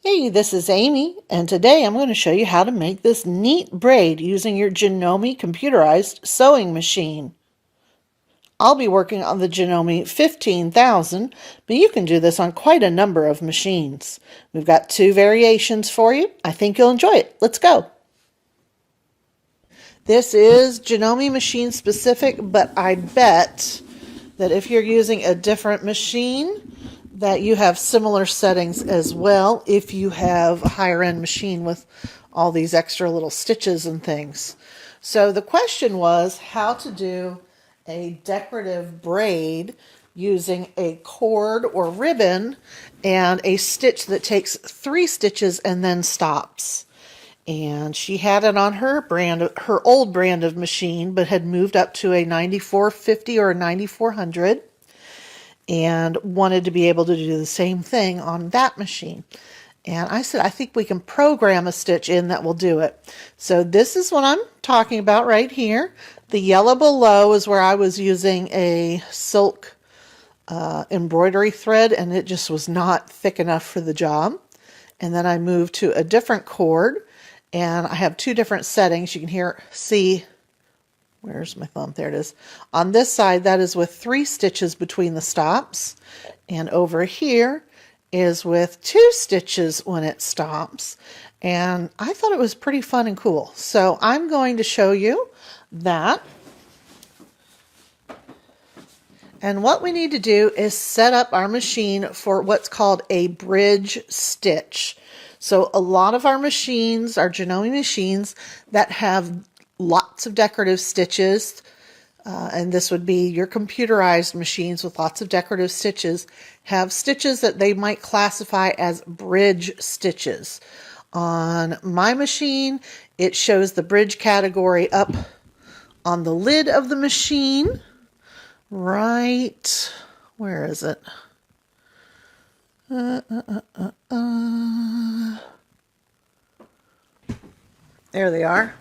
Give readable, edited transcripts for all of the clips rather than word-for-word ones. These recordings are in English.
Hey, this is Amy, and today I'm going to show you how to make this neat braid using your Janome computerized sewing machine. I'll be working on the Janome 15,000, but you can do this on quite a number of machines. We've got two variations for you. I think you'll enjoy it. Let's go. This is Janome machine specific, but I bet that if you're using a different machine, that you have similar settings as well if you have a higher end machine with all these extra little stitches and things. So the question was how to do a decorative braid using a cord or ribbon and a stitch that takes 3 stitches and then stops. And she had it on her old brand of machine, but had moved up to a 9450 or a 9400 and wanted to be able to do the same thing on that machine. And I said, I think we can program a stitch in that will do it. So this is what I'm talking about right here. The yellow below is where I was using a silk embroidery thread, and it just was not thick enough for the job. And then I moved to a different cord, and I have 2 different settings. You can see, where's my thumb? There it is. On this side, that is with 3 stitches between the stops. And over here is with 2 stitches when it stops. And I thought it was pretty fun and cool. So I'm going to show you that. And what we need to do is set up our machine for what's called a bridge stitch. So a lot of our machines, our Janome machines that have lots of decorative stitches, and this would be your computerized machines with lots of decorative stitches, have stitches that they might classify as bridge stitches. On my machine, it shows the bridge category up on the lid of the machine. Right, where is it? There they are.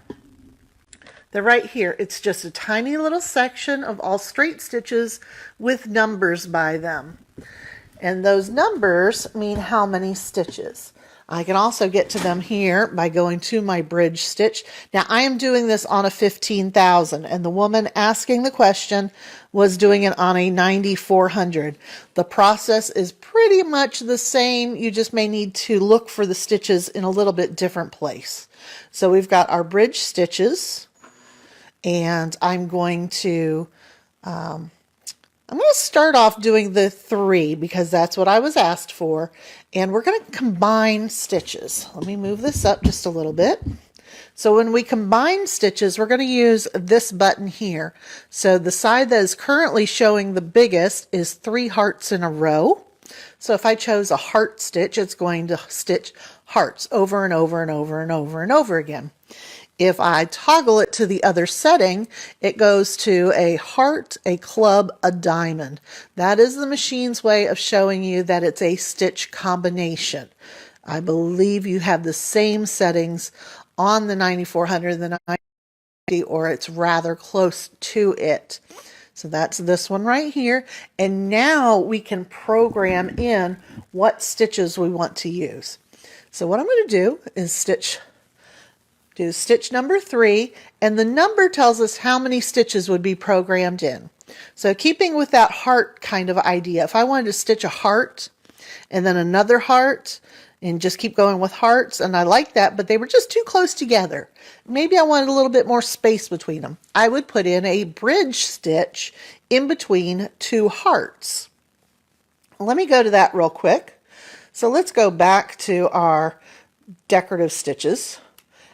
They're right here. It's just a tiny little section of all straight stitches with numbers by them. And those numbers mean how many stitches. I can also get to them here by going to my bridge stitch. Now I am doing this on a 15,000, and the woman asking the question was doing it on a 9400. The process is pretty much the same. You just may need to look for the stitches in a little bit different place. So we've got our bridge stitches, and I'm going to start off doing the 3 because that's what I was asked for, and we're going to combine stitches. Let me move this up just a little bit. So when we combine stitches, we're going to use this button here. So the side that is currently showing the biggest is 3 hearts in a row. So if I chose a heart stitch, it's going to stitch hearts over and over and over and over and over again. If I toggle it to the other setting, it goes to a heart, a club, a diamond. That is the machine's way of showing you that it's a stitch combination. I believe you have the same settings on the 9400, the 950, or it's rather close to it. So that's this one right here. And now we can program in what stitches we want to use. So what I'm going to do is do stitch number 3, and the number tells us how many stitches would be programmed in. So keeping with that heart kind of idea, if I wanted to stitch a heart and then another heart and just keep going with hearts, and I like that, but they were just too close together. Maybe I wanted a little bit more space between them. I would put in a bridge stitch in between 2 hearts. Let me go to that real quick. So let's go back to our decorative stitches.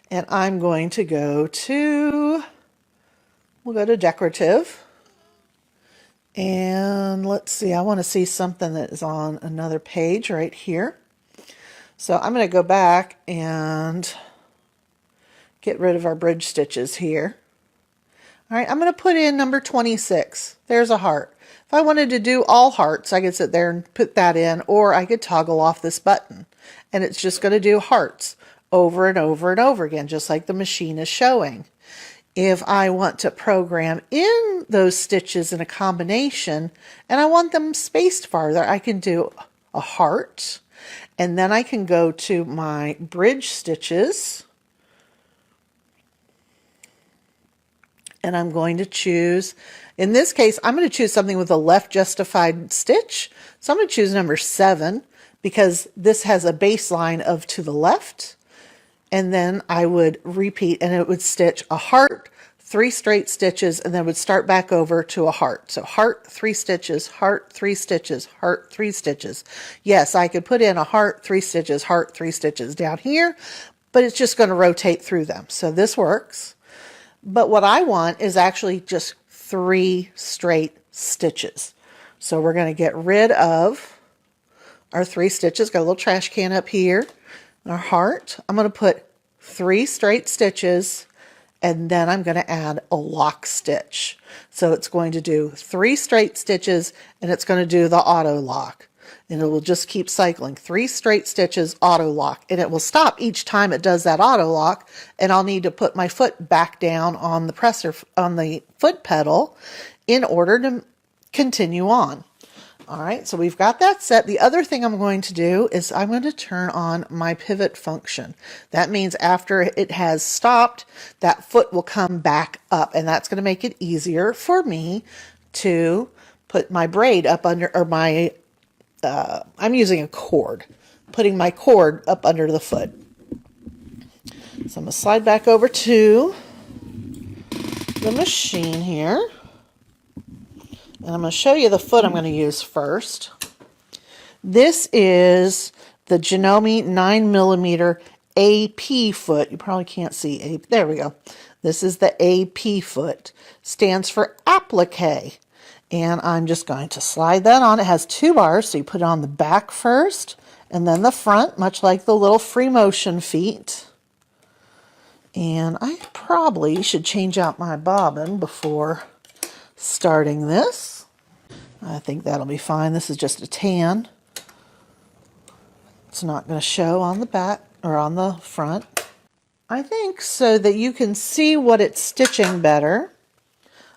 And I'm going to go to, we'll go to decorative. And let's see, I want to see something that is on another page right here. So I'm going to go back and get rid of our bridge stitches here. All right, I'm going to put in number 26. There's a heart. If I wanted to do all hearts, I could sit there and put that in, or I could toggle off this button. And it's just going to do hearts over and over and over again, just like the machine is showing. If I want to program in those stitches in a combination and I want them spaced farther, I can do a heart And then I can go to my bridge stitches, and I'm going to choose, in this case, I'm going to choose something with a left justified stitch. So I'm going to choose number 7 because this has a baseline of to the left. And then I would repeat, and it would stitch a heart, 3 straight stitches, and then would start back over to a heart. So heart, 3 stitches, heart, 3 stitches, heart, 3 stitches. Yes, I could put in a heart, 3 stitches, heart, 3 stitches down here, but it's just going to rotate through them. So this works. But what I want is actually just 3 straight stitches. So we're going to get rid of our 3 stitches. Got a little trash can up here. Our heart, I'm going to put 3 straight stitches, and then I'm going to add a lock stitch. So it's going to do 3 straight stitches, and it's going to do the auto lock. And it will just keep cycling. 3 straight stitches, auto lock. And it will stop each time it does that auto lock, and I'll need to put my foot back down on the presser, on the foot pedal, in order to continue on. All right, so we've got that set. The other thing I'm going to do is I'm going to turn on my pivot function. That means after it has stopped, that foot will come back up, and that's going to make it easier for me to put my braid up under, or my, I'm using a cord, putting my cord up under the foot. So I'm going to slide back over to the machine here. And I'm going to show you the foot I'm going to use first. This is the Janome 9mm AP foot. You probably can't see A. There we go. This is the AP foot. Stands for applique. And I'm just going to slide that on. It has 2 bars, so you put it on the back first and then the front, much like the little free motion feet. And I probably should change out my bobbin before starting this. I think that'll be fine. This is just a tan. It's not going to show on the back or on the front. I think so that you can see what it's stitching better,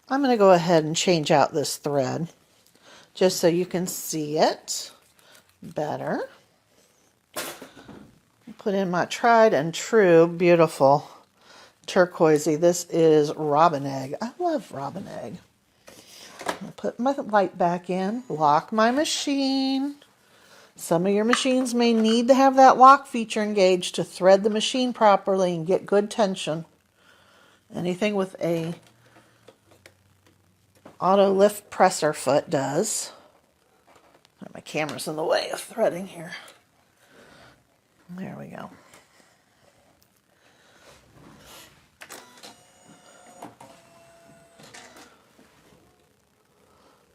I'm going to go ahead and change out this thread just so you can see it better. Put in my tried and true beautiful turquoisey. This is robin egg. I love robin egg. I'll put my light back in, lock my machine. Some of your machines may need to have that lock feature engaged to thread the machine properly and get good tension. Anything with a auto lift presser foot does. My camera's in the way of threading here. There we go.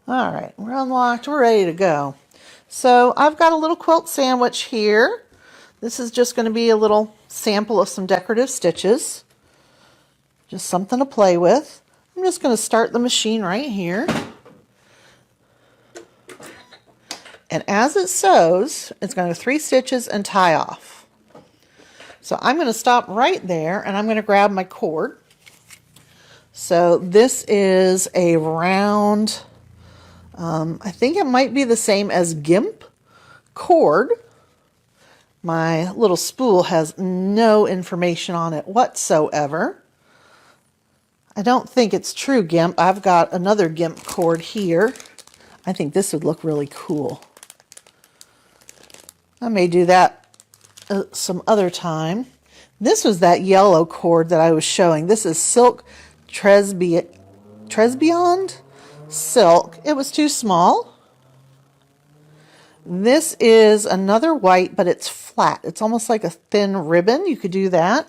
All right, we're unlocked, we're ready to go. So I've got a little quilt sandwich here. This is just going to be a little sample of some decorative stitches. Just something to play with. I'm just going to start the machine right here. And as it sews, it's going to 3 stitches and tie off. So I'm going to stop right there and I'm going to grab my cord. So this is a round, I think it might be the same as GIMP cord. My little spool has no information on it whatsoever. I don't think it's true GIMP. I've got another GIMP cord here. I think this would look really cool. I may do that some other time. This was that yellow cord that I was showing. This is Silk Tresbond Silk. It was too small. This is another white, but it's flat. It's almost like a thin ribbon. You could do that.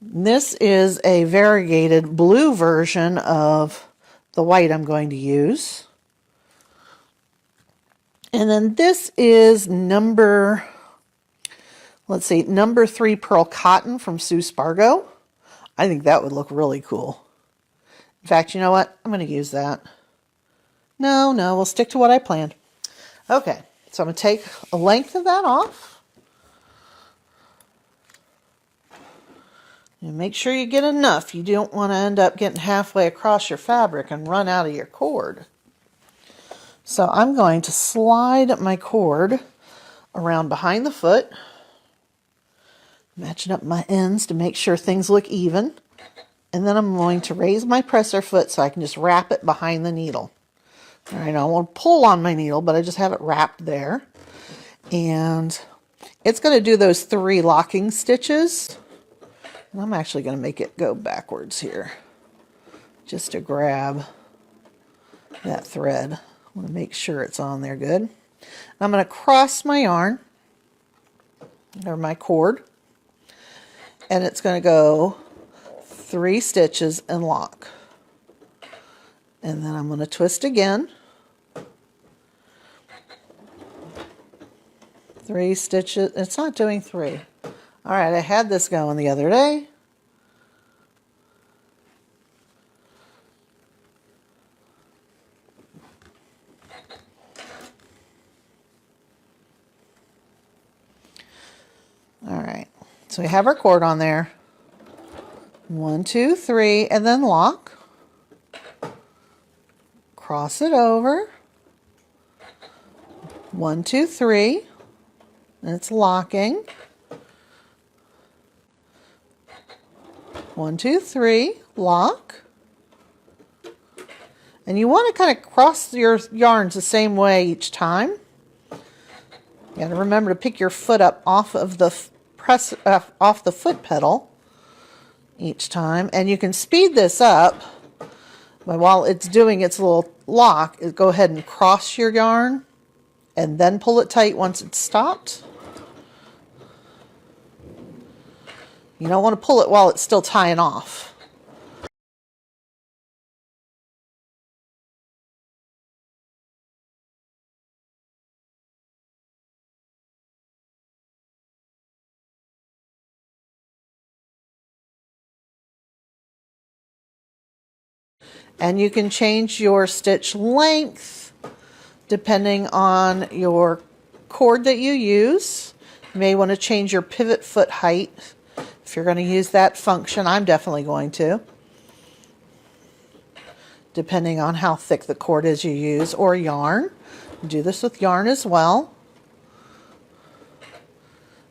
This is a variegated blue version of the white I'm going to use. And then this is number 3 Pearl Cotton from Sue Spargo. I think that would look really cool. In fact, you know what? I'm going to use that. No, we'll stick to what I planned. Okay, so I'm going to take a length of that off. And make sure you get enough. You don't want to end up getting halfway across your fabric and run out of your cord. So I'm going to slide my cord around behind the foot, matching up my ends to make sure things look even. And then I'm going to raise my presser foot so I can just wrap it behind the needle. All right, I won't pull on my needle, but I just have it wrapped there. And it's going to do those 3 locking stitches. And I'm actually going to make it go backwards here, just to grab that thread. I want to make sure it's on there good. I'm going to cross my yarn, or my cord, and it's going to go 3 stitches and lock. And then I'm going to twist again. 3 stitches. It's not doing 3. All right, I had this going the other day. All right, so we have our cord on there. 1, 2, 3, and then lock. Cross it over. 1, 2, 3, and it's locking. 1, 2, 3, lock. And you want to kind of cross your yarns the same way each time. You got to remember to pick your foot up off of the off the foot pedal each time, and you can speed this up. But while it's doing its little lock, go ahead and cross your yarn, and then pull it tight once it's stopped. You don't want to pull it while it's still tying off. And you can change your stitch length depending on your cord that you use. You may want to change your pivot foot height if you're going to use that function. I'm definitely going to, depending on how thick the cord is you use, or yarn. Do this with yarn as well.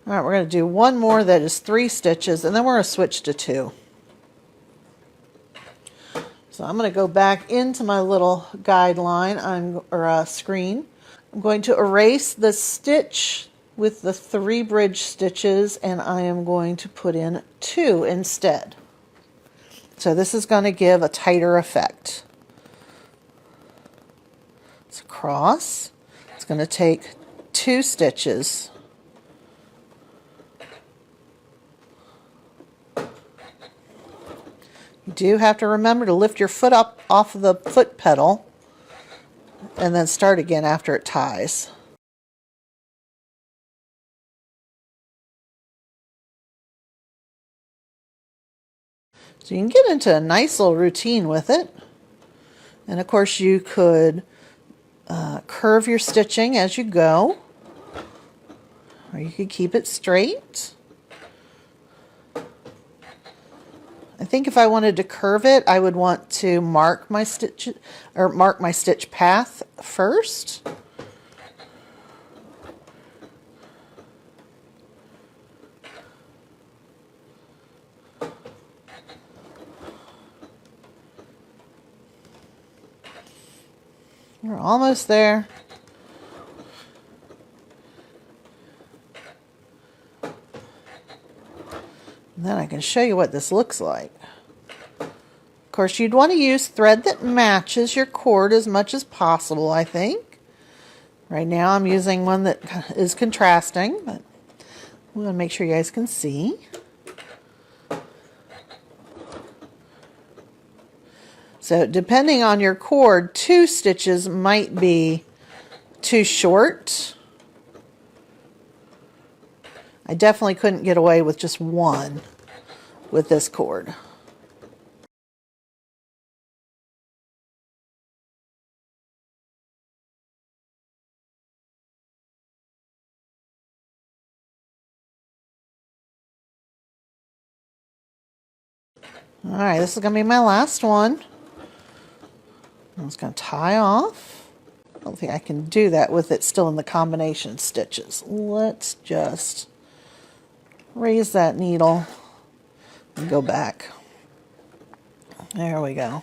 All right, we're going to do one more that is 3 stitches, and then we're going to switch to 2. So I'm going to go back into my little guideline or screen. I'm going to erase the stitch with the 3 bridge stitches, and I am going to put in 2 instead. So this is going to give a tighter effect. It's across. It's going to take 2 stitches. You do have to remember to lift your foot up off of the foot pedal and then start again after it ties. So you can get into a nice little routine with it. And of course you could curve your stitching as you go, or you could keep it straight. I think if I wanted to curve it, I would want to mark my stitch path first. We're almost there. And then I can show you what this looks like. Of course, you'd want to use thread that matches your cord as much as possible, I think. Right now I'm using one that is contrasting, but we want to make sure you guys can see. So depending on your cord, 2 stitches might be too short. I definitely couldn't get away with just 1 with this cord. All right, this is going to be my last one. I'm just going to tie off. don't think I can do that with it still in the combination stitches. Let's just raise that needle and go back. There we go.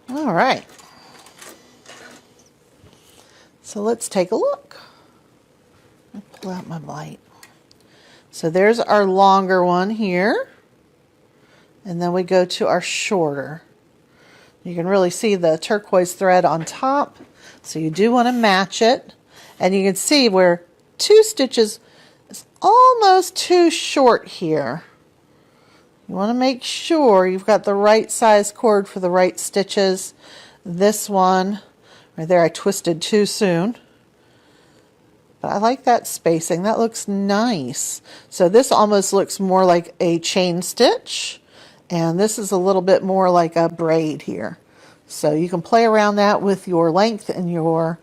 All right. So let's take a look. I'll pull out my light. So there's our longer one here. And then we go to our shorter. You can really see the turquoise thread on top. So you do want to match it. And you can see where 2 stitches is almost too short here. You want to make sure you've got the right size cord for the right stitches. This one, right there, I twisted too soon. But I like that spacing. That looks nice. So this almost looks more like a chain stitch. And this is a little bit more like a braid here. So you can play around that with your length and your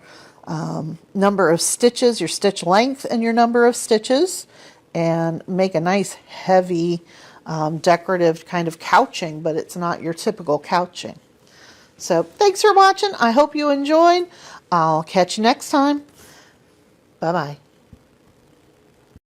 number of stitches, your stitch length and your number of stitches, and make a nice heavy decorative kind of couching, but it's not your typical couching. So thanks for watching. I hope you enjoyed. I'll catch you next time. Bye-bye.